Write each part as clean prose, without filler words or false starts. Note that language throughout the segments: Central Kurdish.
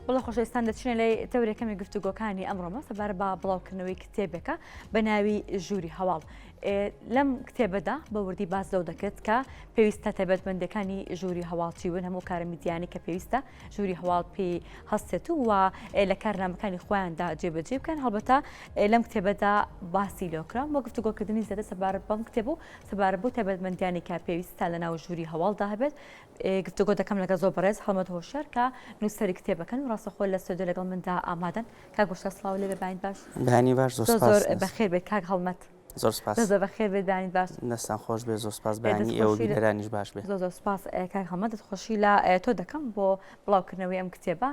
والله خۆشەویستان دەچینە لە تەورێکەمی گفتوگۆکانی ئەمڕۆمە سەبارە بە بڵاوکردنەوەی کتێبێکە بە ناوی ژووری هەواڵ. لەم کتێبەدا بە وردی باز لەو دەکرێت کە پێویستە تایبەتمەندەکانی ژووری هەواڵچی بن هەموو کارە میدیانی کە پێویستە ژووری هەواڵ پێی هەستێت و لە کارنامەکانی خۆیاندا جێبەجێ بکەن. هەڵبەتە لەم کتێبەدا باسی لێکرا بۆ گفتوگۆکردنی زیاتر سەبارەت بەم کتێب و سەبارەت بۆ تایبەتمەندیانی کە پێویستە لە ناو ژووری هەواڵدا هەبێت. گفتوگۆ دەکەم لەگە زۆر بەڕێز هەڵمەت هۆشیار کە نووسەری کتێبەکەن و ڕاستەخۆ لە سودۆ لەگەڵ مندا ئامادەن. کاک گۆشتا سڵاو لێ بێ باش. بەهانی باش زۆر بەخێر بێت کاک هەڵمەت. زۆر سپاس. زۆر بەخێر بێت بانیت باش. دەستان خۆش بێ زۆر سپاس بەهانی ئێوە بیلەرانیش باش بێ. زۆر سپاس کاک هەڵمەت دەستخۆشی لە تۆ دەکەم بۆ بڵاوکردنەوەی ئەم کتێبە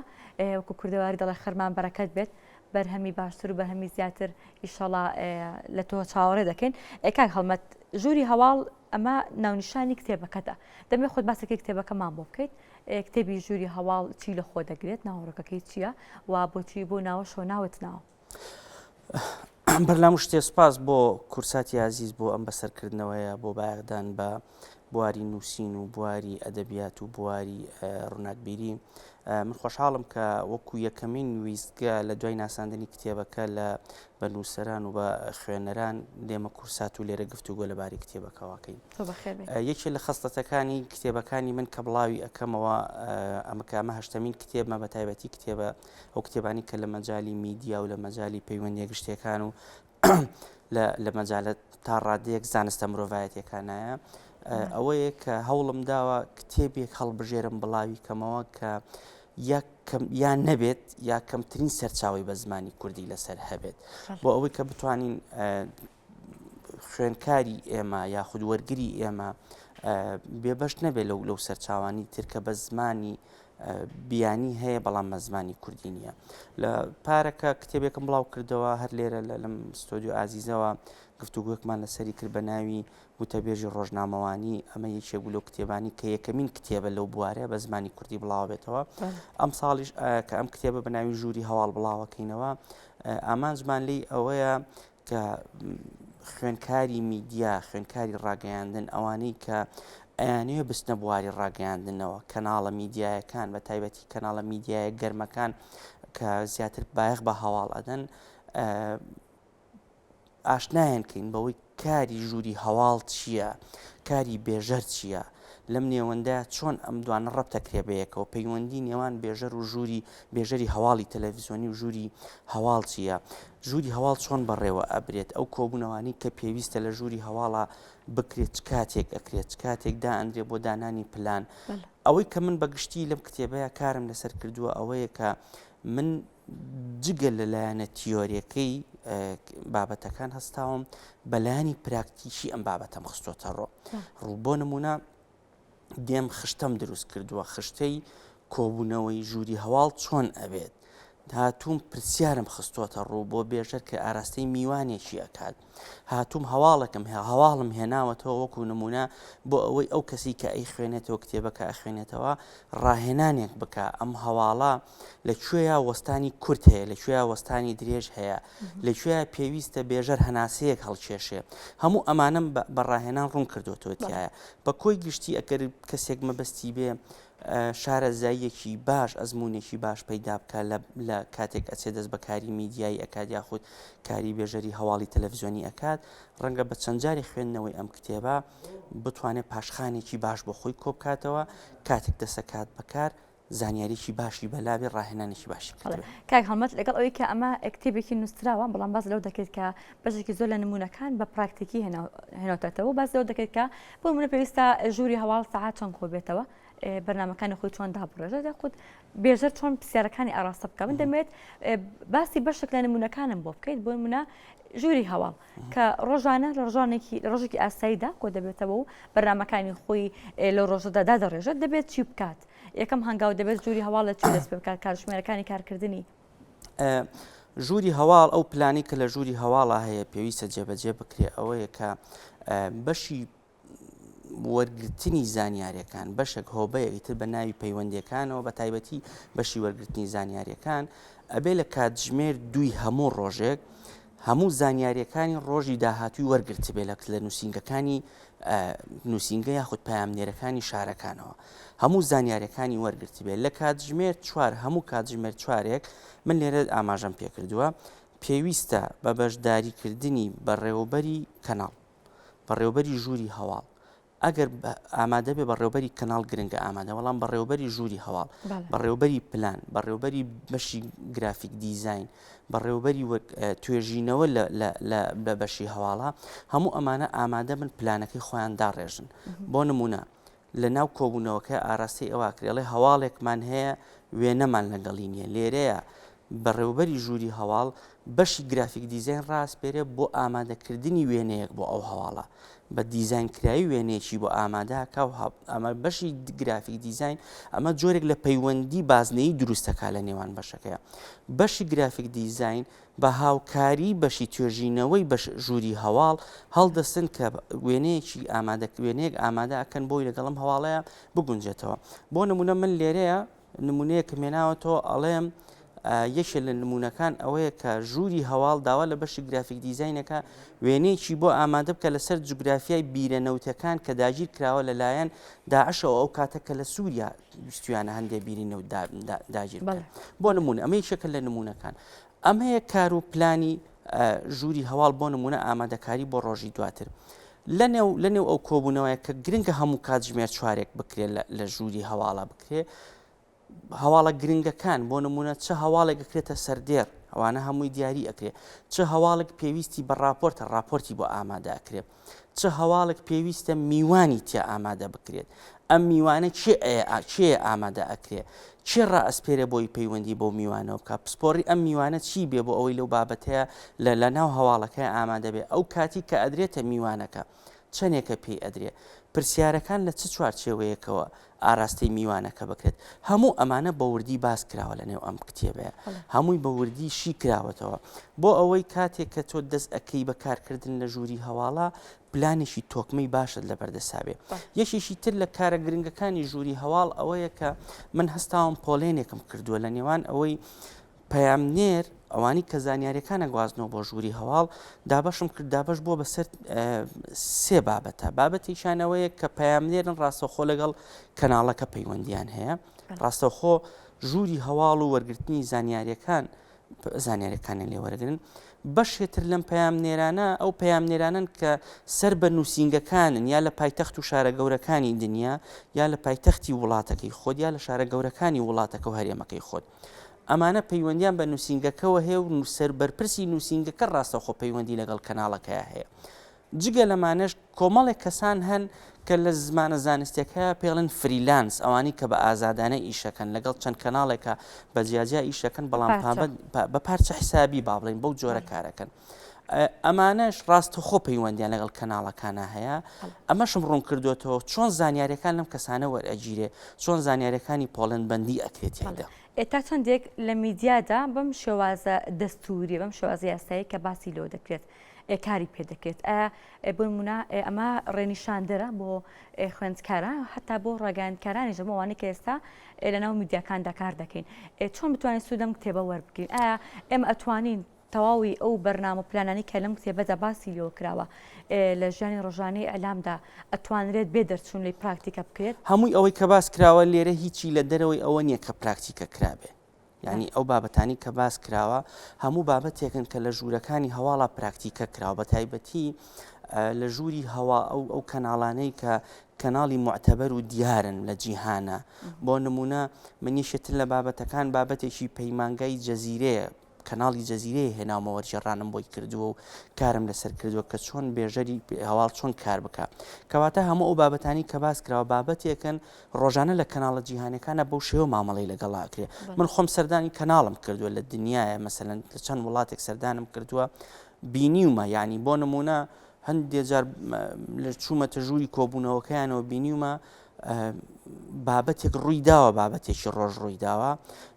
وەکو کوردەواری دەڵێ خەرمان بەرەکەت بێت بەرهەمی باشتر و بەرهەمی زیاتر ئیشەڵا لە تۆ چاوەڕێ دەکەین. کاک هەڵمەت ژووری هەواڵ ئەمە ناونیشانی کتێبەکەتە دەمێ خۆت باسێکی کتێبەکەمان بۆ بکەیت. کتێبی ژووری هەواڵ چی لە خۆ دەگرێت ناوەڕەکەکەی چییە و بۆچی بۆ ناوە شۆ ناوت ناوە. بەرلام شتێ سپاس بۆ کورساتی عزیز بۆ ئەم بەسەرکردنەوەیە بۆ بایەغدان بە بواری نووسین و بواری ئەدەبیات و بواری ڕووناکبیری. من خۆشحاڵم کە وەکو یەکەمین ویستگە لە دوای ناساندنی کتێبەکە لە بە نووسەران و بە خوێنەران دێمە کورسات و لێرە گفتوگۆ لەباری کتێبەکەواکەین. یەکێ لە خەستەتەکانی کتێبەکانی من کە بڵاوی ئەەکەمەوە ئەمە هەشتمین کتێبمە بە تایبەتی کتێبە ئەو کتێبانی کە لە مەجای میدیا و لە مەجای پەیوەندی گشتەکان و لە مەجالە تا ڕادەیەک زانستە مرۆڤایەتەکانایە. ئەوەیە کە هەوڵم داوە کتێبێک هەڵبژێرم بڵاوی کەمەوە کە یان نەبێت یا کەمترین سەرچاوی بە زمانی کوردی لەسەر هەبێت بۆ ئەوەی کە بتوانین خوێنکاری ئێمە یا خودوەرگری ئێمە بێبەش نەبێت لەو سەرچاوانی ترکە بە زمانی بیانی هەیە بەڵام بە زمانی کوردی نییە. لە پارەکە کتێبێکم بڵاو کردەوە هەر لێرە لەم ستۆدیۆ ئازیزەوە گفتوگویەکمان لەسەری کرد بە ناوی وتەبێژی ڕۆژنامەوانی. ئەمە یەکێک بوو لەو کتێبانی کە یەکەمین کتێبە لەو بوارەیە بە زمانی کوردی بڵاو بێتەوە. ئەم ساڵیش کە ئەم کتێبە بە ناوی ژووری هەواڵ بڵاوەکەینەوە ئامانجمان لی ئەوەیە کە خوێنکاری میدیا خوێنکاری ڕاگەیاندن ئەوانەی کە ئەیانەیە بستنە بواری ڕاگەیاندنەوە کەناڵە میدیایەکان بە تایبەتی کەناڵە میدیایە گەرمەکان کە زیاتر بایەخ بە هەواڵ ئەدەن ئاشنایەنکەین بەوەی کاری ژووری هەواڵ چییە کاری بێژەر چییە لەم نێوەندە چۆن ئەم دوانە ڕەبتەکرێ بەیەکەوە پەیوەندی نێوان بێژەر و ژووری بێژەری هەواڵی تەلەڤیزیۆنی و ژووری هەواڵ چییە ژووری هەواڵ چۆن بەڕێوە ئەبرێت ئەو کۆبوونەوانی کە پێویستە لە ژووری هەواڵە بکرێت کاتێک ئەکرێت کاتێک دا ئەندرێ بۆ دانانی پلان. ئەوەی کە من بەگشتی لەم کتێبەیە کارم لەسەر کردووە ئەوەیە کە من جگە لەلایەنە تیۆریەکەی بابەتەکان هەستاوم بەلایانی پراکتیکی ئەم بابەتەم خستۆتە ڕوو بۆ نمونە دێم خشتەم دروست کردووە خشتەی کۆبوونەوەی ژووری هەواڵ چۆن ئەبێت هاتووم پرسیارم خستۆتە ڕوو بۆ بێژەر کە ئاراستەی میوانێکی ئەکات هاتووم هەواڵم هێناوەتەوە وەکو نمونە بۆ ئەوەی ئەو کەسی کە ئەی خوێنێتەوە کتێبەکە ئەخوێنێتەوە ڕاهێنانێک بکە ئەم هەواڵە لەکوێیە وەستانی کورت هەیە لەکوێیە وەستانی درێژ هەیە لەکوێیە پێویستە بێژەر هەناسەیەک هەڵکێشێ هەموو ئەمانم بە ڕاهێنان ڕوون کردوتەوەتیایە بە کۆی گشتی ئەگەر کەسێک مەبەستی بێ شارەزاییەکی باش ئەزمونێکی باش پەیدا بکە لە کاتێک ئەچێت دەست بە کاری میدیایی ئەکات یاخود کاری بێژەری هەواڵی تەلەڤیزیۆنی ئەکات ڕەنگە بە چەند جاری خوێندنەوەی ئەم کتێبە بتوانێت پاشخانێکی باش بۆ خۆی کۆبکاتەوە کاتێک دەسەکات بەکار زانیاریی باشی بەلابێ ڕاهێنانێکی باشی کاک هەڵمەت لەگەڵ ئەوەی کە ئەمە کتێبێکی نووسراوە بەڵام باز لەو دەکرێت کە بەشێکی زۆر لە نمونونەکان بە پراکتیکی هێناوتەوە باز لەو دەکرێت کە بۆ نمونە پێویستە ژووری هەواڵ سەعات چەند خۆ بێتەوە بەرنامەکانی خۆی چۆن دابڕێژە خود بێژەر چۆن پرسیارەکانی ئاراستە بکە من دەمێت باسی بەشێک لە نمونونەکانم بۆ بکەیت بۆ نمونە ژووری هەواڵ کە ڕۆژانە لە ڕۆژێکی ئاساییدا کۆ دەبێتەوە و بەرنامەکانی خۆی لە ڕۆژەدا دادەڕێژێت دەبێت چی بکات یەکەم هەنگاو دەبێت ژووری هەواڵ لە چی دەست پێ بکات کاتژمێرەکانی کارکردنی ژووری هەواڵ ئەو پلانی کە لە ژووری هەواڵە هەیە پێویستە جێبەجێ بکرێ ئەوەیە کە بەشی وەرگرتنی زانیاریەکان بەشێک هۆبەیەکی تر بە ناوی پەیوەندیەکانەوە بە تایبەتی بەشی وەرگرتنی زانیاریەکان ئەبێ لە کاتژمێر دوی هەموو ڕۆژێک هەموو زانیاریەکانی ڕۆژی داهاتووی وەرگرت بێ لە نووسینگەکانی نووسینگە یاخود پامنێرەکانی شارەکانەوە هەموو زانیاریەکانی وەرگرت بێت لە کاتژمێر 4 هەموو کاتژمێر 4 من لێرە ئاماژەم پێکردووە پێویستە بە بەشداریکردنی بەڕێوەبەری کەناڵ بەڕێوەبەری ژووری هەواڵ ئەگەر ئامادە بێ بەڕێوەبەری کەناڵ گرنگە ئامادە بەڵام بەڕێوەبەری ژووری هەواڵ بەڕێوەبەری پلان بەڕێوەبەری بەشی گرافیک دیزین بەڕێوەبەری توێژینەوە لە بەشی هەواڵە هەموو ئەمانە ئامادە بن پلانەکەی خۆیان داڕێژن بۆ نمونە لە ناو کۆبوونەوەکە ئاراستی ئەوە کرێڵێ هەواڵێکمان هەیە وێنەمان لەگەڵی نییە لێرەیە بەڕێوەبەری ژووری هەواڵ بەشی گرافیک دیزین ڕاستپێرێ بۆ ئامادەکردنی وێنەیەک بۆ ئەو هەواڵە بە دیزینکراوی وێنێکی بۆ ئامادەکە ئەمە بەشی گرافیک دیزین ئەمە جۆرێک لە پەیوەندی بازنەی دروستەکە لە نێوان بەشەکەیە بەشی گرافیک دیزین بە هاوکاری بەشی توێژینەوەی بە ژووری هەواڵ هەڵدەستن کە وێنەیەکی وێنەیەک ئامادە ئەکەن بۆی لەگەڵم هەواڵەیە بگونجێتەوە بۆ نمونە من لێرەیە نمونەیەکە مێناوەتەوە ئەڵێم یەکێ لە نمونونەکان ئەوەیە کە ژووری هەواڵ داوا لە بەشی گرافیک دیزینەکە وێنەیەکی بۆ ئامادە بکە لەسەر جوگرافیای بیرەنەوتەکان کە داگیر کراوە لەلایەن داعشەوە ئەو کاتەکە لە سووریا ویستویانە هەندێک بیرینەوت داگیر بۆ نمونە ئەمە یەکێکە لە نمونونەکان ئەمەیە کار و پلانی ژووری هەواڵ بۆ نمونە ئامادەکاری بۆ ڕۆژی دواتر لەنێو ئەو کۆبوونەوەی کە گرنگە هەموو کاتژمێر 4 بکرێت لە ژووری هەواڵە بکرێت هەواڵە گرنگەکان بۆ نمونە چه هەواڵێک ئەکرێتە سەردێر ئەوانە هەمووی دیاری ئەکرێت چه هەواڵێک پێویستی بە راپۆرتی بۆ ئامادە ئەکرێت چه هەواڵێک پێویستە میوانی تێ ئامادە بکرێت ئەم میوانە چێ ئامادە ئەکرێت چێ ڕائەسپێرە بۆی پەیوەندی بۆ میوانەوە بکە پسپۆڕی ئەم میوانە چی بێ بۆ ئەوەی لەو بابەتەیە لە ناو هەواڵەکەی ئامادە بێ ئەو کاتی کە ئەدرێتە میوانەکە چەندێکە پێی ئەدرێت پرسیارەکان لە چ چوارچێوەیەکەوە ئاراستەی میوانەکە بکرێت هەموو ئەمانە بەوردی باس کراوە لە نێو ئەم کتێبەیە هەمووی بەوردی شی کراوەتەوە بۆ ئەوەی کاتێک کە تۆ دەست ئەەکەی بەکارکردن لە ژووری هەواڵە پلانێکی تۆکمەی باشت لە بەردەسابێ یەکێکی تر لە کارە گرنگەکانی ژووری هەواڵ ئەوەیە کە من هەستاوم پۆلێنێکم کردووە لە نێوان ئەوەی پەیامنێر ئەوانی کە زانیاریەکانە گوازنەوە بۆ ژووری هەواڵ دابەشم کرد دابش بۆ بەسەر سێ بابەتە بابەتێکیانەوەیە کە پەیامنێرن ڕاستەوخۆ لەگەڵ کەناڵەکە پەیوەندیان هەیە ڕاستەوخۆ ژووری هەواڵ و وەرگرتنی زانیاریەکانی لێوەرەگرن بەشێتر لەم پەیامنێرانە ئەو پەیامنێرانن کە سەر بە نووسینگەکانن یا لە پایتەخت و شارە گەورەکانی دنیا یا لە پایتەختی وڵاتەکەی خۆت یا لە شارە گەورەکانی وڵاتەکە و هەرێمەکەی خۆت ئەمانە پەیوەندیان بە نووسینگەکەەوە هەیە و سەر بەرپرسی نووسینگەکە ڕاستەوخۆ پەیوەندی لەگەڵ کەناڵەکەیە هەیە جگە لەمانەش کۆمەڵێک کەسان هەن کە لە زمانە زانستیەکە پێڵن فریلانس ئەوانی کە بە ئازادانە ئیشەکەن لەگەڵ چەند کەناڵێکە بە جیاجیا ئیشەکەن بەڵام بە پارچە حسابی با بڵین بەو جۆرە کارەکەن ئەمانەش ڕاستەوخۆ پەیوەندیان لەگەڵ کەناڵەکانە هەیە ئەمەشم ڕوون کردوێتەوە چۆن زانیاریەکان لەم کەسانە وەرئەگیرێ چۆن زانیاریەکانی پۆڵەند بەندی ئەکرێتیاندا تا چەندێک لە میدیادا بەم شێوازە دەستوری بەم شێوازە یاسایی کە باسی لەوە دەکرێت کاری پێ دەکرێت بۆ نمونە ئەمە ڕێنیشاندەرە بۆ خوێندکارە هەتا بۆ ڕاگەیاندکارانی ژەمەوانی کە ئێستا لەناو میدیاکاندا کار دەکەین چۆن بتوانین سوودەم کتێبە وەربگرین ئایا ئێمە ئەتوانین تەواوی ئەو بەرنامە پلانانی کە لەم کتێبەدا باسی لەوە کراوە لە ژیانی ڕۆژانەی ئەلامدا ئەتوانرێت بێ دەرچوون لەی پراکتیکە بکرێت هەمووی ئەوەی کە باس کراوە لێرە هیچی لە دەرەوەی ئەوە نییە کە پراکتیکە کرابێ یعنی ئەو بابەتانی کە باس کراوە هەموو بابەتێکن کە لە ژوورەکانی هەواڵە پراکتیکە کراوە بە تایبەتی لە ژووری هەوا ئەو کەناڵانەی کە کەناڵی معتەبەر و دیارن لە جیهانە بۆ نمونە منیشتن لە بابەتەکان بابەتێکی پەیمانگای جەزیرەیە کەناڵی جەزیرەیە هێناومەوە جێڕانم بۆی کردووە و کارم لەسەر کردووە کە چۆن بێژەری هەواڵ چۆن کار بکە کەواتە هەموو ئەو بابەتانی کە باس کراوە بابەتێکن ڕۆژانە لە کەناڵە جیهانەکانە بەو شێوە مامەڵی لەگەڵاکرێ من خۆم سەردانی کەناڵم کردووە لە دنیاە مەسەلەن لە چەند وڵاتێک سەردانم کردووە بینیومە یعنی بۆ نمونە هەندێک جار لە چوومەتە ژووری کۆبوونەوەکەیانەوە بینیومە بابەتێک ڕوویداوە بابەتێکی ڕۆژ ڕوویداوە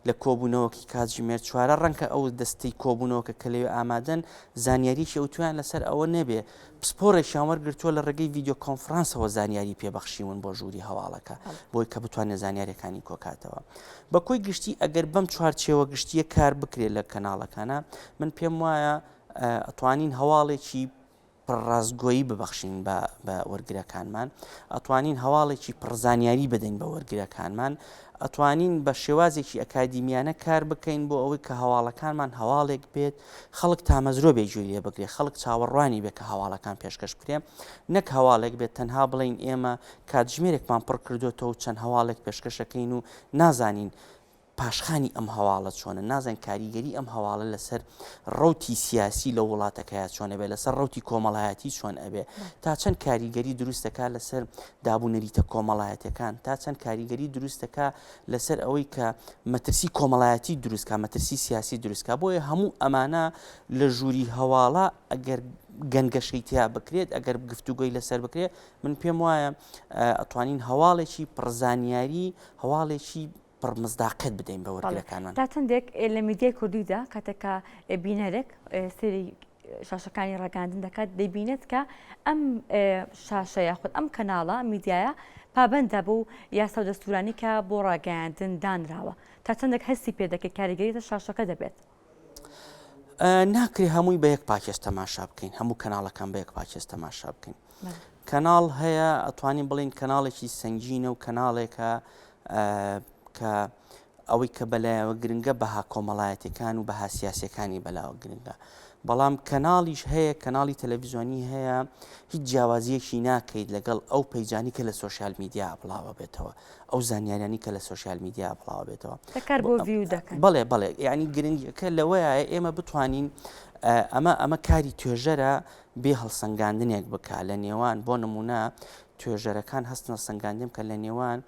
لە کۆبوونەوەکی کاتژمێر 4 ڕەنکە ئەو دەستەی کۆبوونەوەکە کە لەوێ ئامادەن زانیاریی ئەوتویان لەسەر ئەوە نەبێ پسپۆڕێکیان وەرگرتووە لە ڕێگەی ڤیدیۆ کۆنفرانسەوە زانیاری پێبەخشیون بۆ ژووری هەواڵەکە بۆی کە بتوانێت زانیاریەکانی کۆکاتەوە بەکۆی گشتی ئەگەر بەم چوارچێوە گشتیە کار بکرێت لە کەناڵەکانە من پێم وایە ئەتوانین هەواڵێکی پڕڕازگۆیی ببەخشین بە وەرگرەکانمان، ئەتوانین هەواڵێکی پڕزانیاری بدەین بە وەرگرەکانمان، ئەتوانین بە شێوازێکی ئەکادیمیانە کار بکەین بۆ ئەوەی کە هەواڵەکانمان هەواڵێک بێت خەڵک تامەزرۆ بێ لێ بگرێت، خەڵک چاوەڕوانی بێت کە هەواڵەکان پێشکەش بکرێن، نەک هەواڵێک بێت تەنها بڵین ئێمە کاتژمێرێکمان پڕ کردوێتەوە و چەند هەواڵێک پێشکەشەکەین و نازانین پاشخانی ئەم هەواڵە چۆنە، نازان کاریگەری ئەم هەواڵە لەسەر ڕوتی سیاسی لە وڵاتەکەیە چۆنە بێت، لەسەر ڕوتی کۆمەڵایەتی چۆن ئەبێ، تا چەند کاریگەری دروستەکە لەسەر دابوونەریتە کۆمەڵایەتەکان، تا چەند کاریگەری دروستەکە لەسەر ئەوەی کە مەترسی کۆمەڵایەتی دروستکە، مەترسی سیاسی دروستکە. بۆیە هەموو ئەمانە لە ژووری هەواڵە ئەگەر گەنگەشەیتیا بکرێت، ئەگەر گفتوگۆی لەسەر بکرێت، من پێم وایە ئەتوانین هەواڵێکی پڕزانیاری، هەواڵێکی پڕمزداقەت بدەین بە وەرگرەکانمان. تا چەندێک لە میدیای کوردیدا کاتێکە بینەرێک سری شاشەکانی ڕاگەاندن دەکات دەبینێت کە ئەم شاشەیە خودت ئەم کەناڵە میدیایە پابەندە بوو یاسا و دەستورانی کە بۆ ڕاگەاندن دانراوە، تا چەندێک هەستی پێ دەکەێت کاریگەریتە شاشەکە دەبێت. ناکرێ هەمووی بە یەک پاکێز تەماشا بکەین، هەموو کەناڵەکان بە یەک پاکێز تەماشا بکەین. کەناڵ هەیە ئەتوانین بڵین کەناڵێکی سنگینە و کەناڵێکە کە ئەوەی کە بەلایەوە گرنگە بەها کۆمەڵایەتەکان و بەها سیاسەکانی بەلاوە گرنگە، بەڵام کەناڵیش هەیە، کەناڵی تەلەڤیزیۆنی هەیە، هیچ جیاوازیەکی ناکەیت لەگەڵ ئەو پەیجانی کە لە سوۆشیال میدیا بڵاوە بێتەوە، ئەو زانیاریانی کە لە سوۆشیال میدیا بڵاوە بێتەوە. بەڵێ یعنی گرنگەکە لەوەیە ئێمە بتوانین ئەمە کاری توێژەرە بێ هەڵسەنگاندنێک بکە لە نێوان، بۆ نمونە توێژەرەکان هەستنە سەنگاندیم کە لە نێوان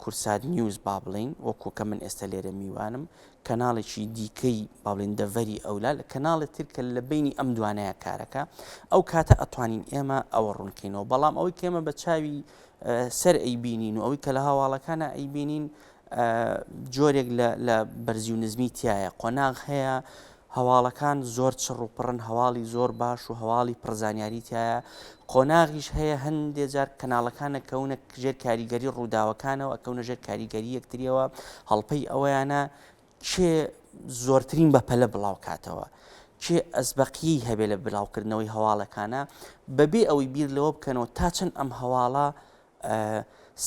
کورسات نیوز با بڵین وەکو کە من ئێستا لێرە میوانم، کەناڵێکی دیکەی باڵین دەڤەری ئەولا لە کەناڵێک تر کە لە بینی ئەم دوانەیە کارەکە، ئەو کاتە ئەتوانین ئێمە ئەوە ڕوونکەینەوە. بەڵام ئەوەی کە ئێمە بە چاوی سەر ئەیبینین و ئەوەی کە لە هەواڵەکانە ئەیبینین جۆرێک لە بەرزی و نزمی تایە، قۆناغ هەیە، هەواڵەکان زۆر چڕ و پڕن، هەواڵی زۆر باش و هەواڵی پڕزانیاری تایە، قۆناغیش هەیە، هەندێک جار کەناڵەکانە کەونە ژێر کاریگەری ڕووداوەکانەوە ئەکەونە ژێر کاریگەری یەکتریەوە، هەڵپەی ئەوەیانە کێ زۆرترین بەپەلە بڵاو کاتەوە، کێ ئەزبەقی هەبێ لە بڵاوکردنەوەی هەواڵەکانە، بەبێ ئەوەی بیر لەوە بکەنەوە تا چەند ئەم هەواڵە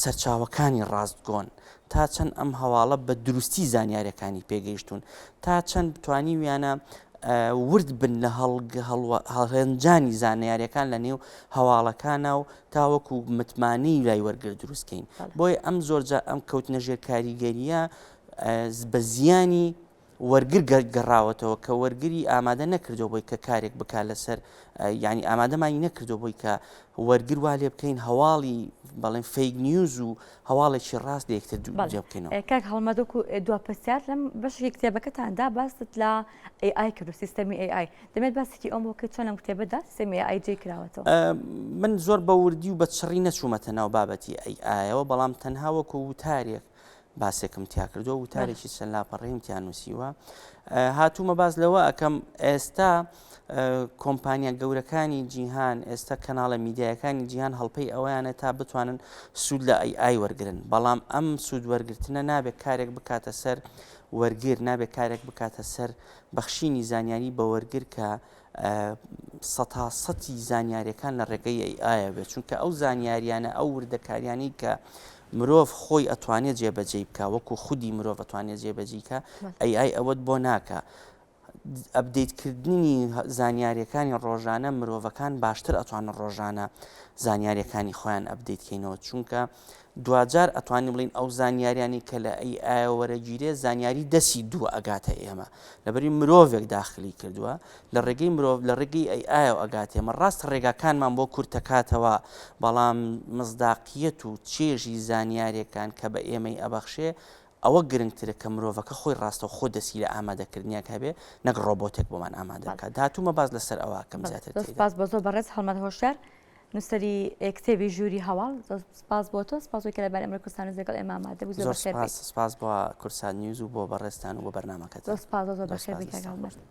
سەرچاوەکانی ڕاستگۆن، تا چەند ئەم هەواڵە بە دروستی زانیاریەکانی پێگەیشتون، تا چەند بتوانی ویانە ورد بن لە هەڵهێنجانی زانیاریەکان لە نێو هەواڵەکانە و تاوەکو متمانەی لای وەرگر دروستکەین. بۆیە ئەم زۆرجار ئەم کەوتنە ژێر کاریگەریە بە زیانی وەرگر گەڕاوەتەوە کە وەرگری ئامادە نەکردەوە بۆی کە کارێک بکات لەسەر، ینی ئامادەمانی نەکردەوە بۆی کە وەرگر وا لێ بکەین هەواڵی بەڵێن فەیک نیوز و هەواڵێکی ڕاست لە یەکتر جێ بکەینەوە. کاک هەڵمەدۆک و دووەپرسیار لەم بەشی کتێبەکەتاندا باست لە AI کرد و سیستەمی AI، دەمێت باسێکی ئەم بۆکە چۆن لەم کتێبەدا سیستەمی AI جێ کراوەتەوە. من زۆر بە وردی و بە چڕی نەچوومەتە ناو بابەتی AIەوە، بەڵام تەنها وەکو وتارێک باسێکم تیا کردەوە، وتارێکی چەند لاپەڕەیم تیان نووسیوە. هاتوومە باز لەوە ئەەکەم ئێستا کۆمپانیا گەورەکانی جیهان، ئێستا کەناڵە میدیایەکانی جیهان هەڵپەی ئەوەیانە تا بتوانن سوود لە AI وەرگرن، بەڵام ئەم سوود وەرگرتنە نابێت کارێک بکاتە سەر وەرگر، نابێت کارێک بکاتە سەر بەخشینی زانیاری بە وەرگر کە سەتی زانیاریەکان لە ڕێگەی AI بێت، چونکە ئەو زانیاریانە ئەو وردەکاریانی کە مرۆڤ خۆی ئەتوانێت جێبەجێ بکە، وەکو خودی مرۆڤ ئەتوانێت جێبەجێکە، AI ئەوەت بۆ ناکە. ئەپدەیتکردنی زانیاریەکانی ڕۆژانە مرۆڤەکان باشتر ئەتوانن ڕۆژانە زانیاریەکانی خۆیان ئەپدەیتکەینەوە، چونکە دوجار ئەتوانین بڵین ئەو زانیاریانی کە لە AI وەرەگیرێ زانیاری دەسی دووە ئەگاتە ئێمە، لەبەری مرۆڤێک داخلی کردووە لە ڕێگەی مرۆڤ لە ڕێگەی AI ئەگات ئێمە. ڕاست ڕێگاکانمان بۆ کورتەکاتەوە، بەڵام مزداقیەت و چێژی زانیاریەکان کە بە ئێمەی ئەبەخشێ ئەوە گرنگترە کە مرۆڤەکە خۆی ڕاستە خۆ دەسی لە ئامادەکردنیەک هەبێ، نەک ڕۆبۆتێک بۆمان ئامادەکە. داهاتوومە باز لەسەر ئەوە کەم زیاتر. سپاس بۆ زۆر بەڕێز هەڵمەت هۆشیار، نووسەری کتێبی ژووری هەواڵ. سپاس بۆ تۆ، سپاسۆی کە لەبارەی ئەمڕۆی کوردستان لەگەڵ ئێمە ئامادە بوو. زۆر سپاس بۆ کورسات نیوز و بۆ بەڕێستان و بۆ بەرنامەکەت. زۆر سپاس، زۆر بەخێر بێت کاک هەڵمەت.